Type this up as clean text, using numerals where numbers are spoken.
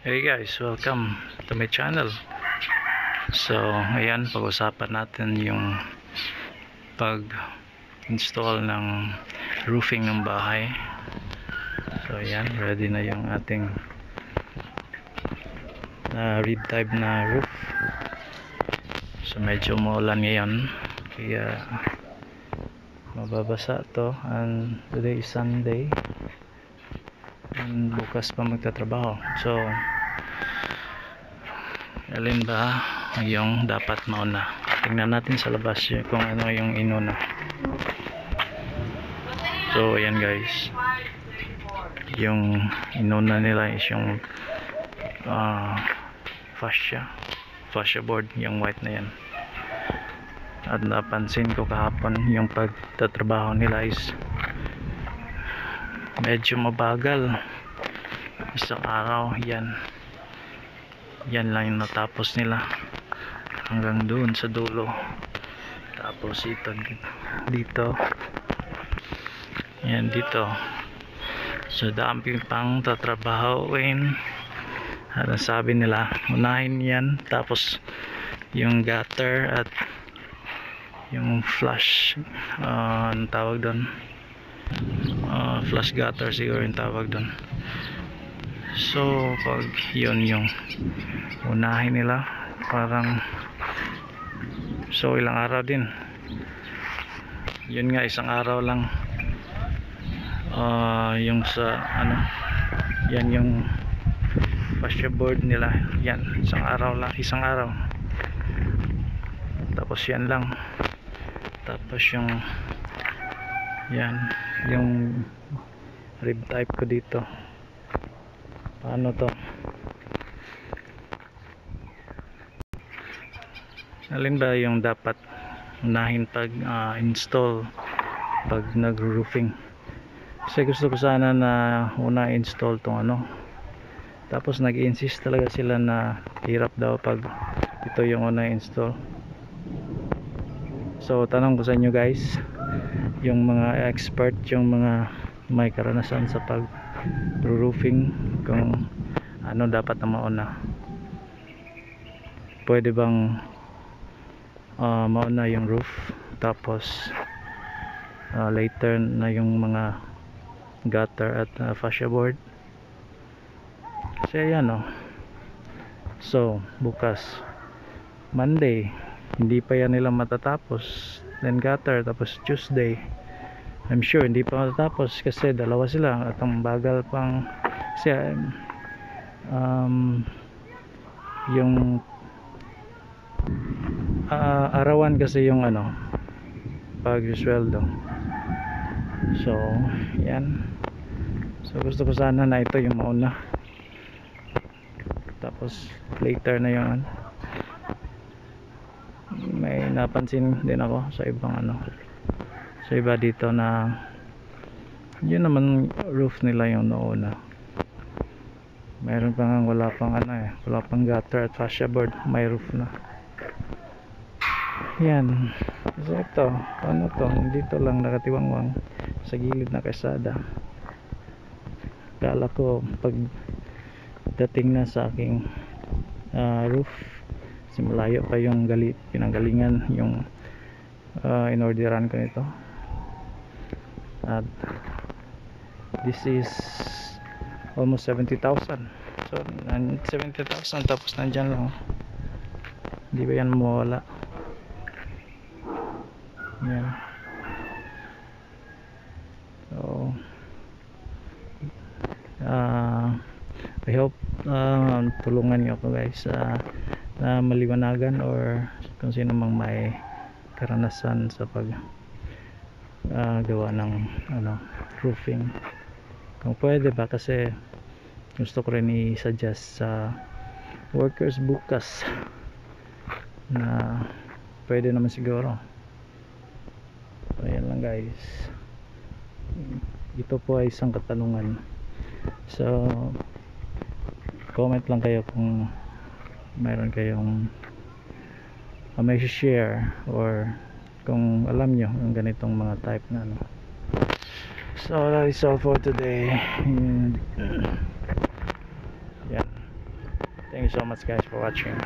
Hey guys, welcome to my channel. So, ayan, pag-usapan natin yung pag-install ng roofing ng bahay. So, ayan, ready na yung ating rib type na roof. So, medyo maulan ngayon, kaya mababasa to. And today is Sunday, and bukas pa magtatrabaho. So, alin ba yung dapat mauna? Tingnan natin sa labas kung ano yung inuna. So ayan guys, yung inuna nila is yung fascia board, yung white na yan. At napansin ko kahapon yung pagtatrabaho nila is medyo mabagal. Isang araw yan lang yung natapos nila hanggang doon sa dulo. Tapos ito dito, yan dito. So dami pang tatrabahoin. At sabi nila unahin yan, tapos yung gutter at yung flush, anong tawag doon, flush gutter siguro yung tawag doon. So pag yun yung unahin nila, parang so ilang araw din yun nga, isang araw lang yung sa ano, yan yung fascia board nila, yan isang araw lang, isang araw. Tapos yan lang, tapos yung yan yung rib type ko dito. Paano to? Alin ba yung dapat unahin pag install pag nag-roofing? Kasi gusto ko sana na una install tong ano, tapos nag-insist talaga sila na hirap daw pag ito yung una install. So tanong ko sa inyo guys, yung mga expert, yung mga may karanasan sa pag roofing, kung ano dapat na mauna. Pwede bang mauna yung roof, tapos later na yung mga gutter at fascia board? Kasi ayan so bukas Monday, hindi pa yan nila matatapos. Then gutter, tapos Tuesday I'm sure hindi pa matatapos kasi dalawa sila at ang bagal pang kasi yung arawan kasi yung ano pag-sweldo. So yan, so gusto ko sana na ito yung mauna, tapos later na yung ano. May napansin din ako sa ibang ano, sa iba dito na yun naman roof nila yung nauna, mayroon pa nga wala pang ano wala pang gutter at fascia board, may roof na. Yan, so ito ano to, dito lang nakatiwangwang sa gilid na kalsada. Kala ko pag dating na sa aking roof, kasi malayo pa yung pinanggalingan yung inorderan ko nito. At this is almost 70,000. So 70,000 tapos nandyan lang, hindi ba yan mawala? Yan. So I hope tulungan niyo ako guys na maliwanagan, or kung sino mang may karanasan sa pag gawa ng ano roofing, kung pwede ba, kasi gusto ko rin i-suggest sa workers bukas na pwede naman siguro. So ayan lang guys, ito po ay isang katanungan. So comment lang kayo kung mayroon kayong may share, or kung alam nyo ang ganitong mga type na ano. So that is all for today. Yan, Thank you so much guys for watching.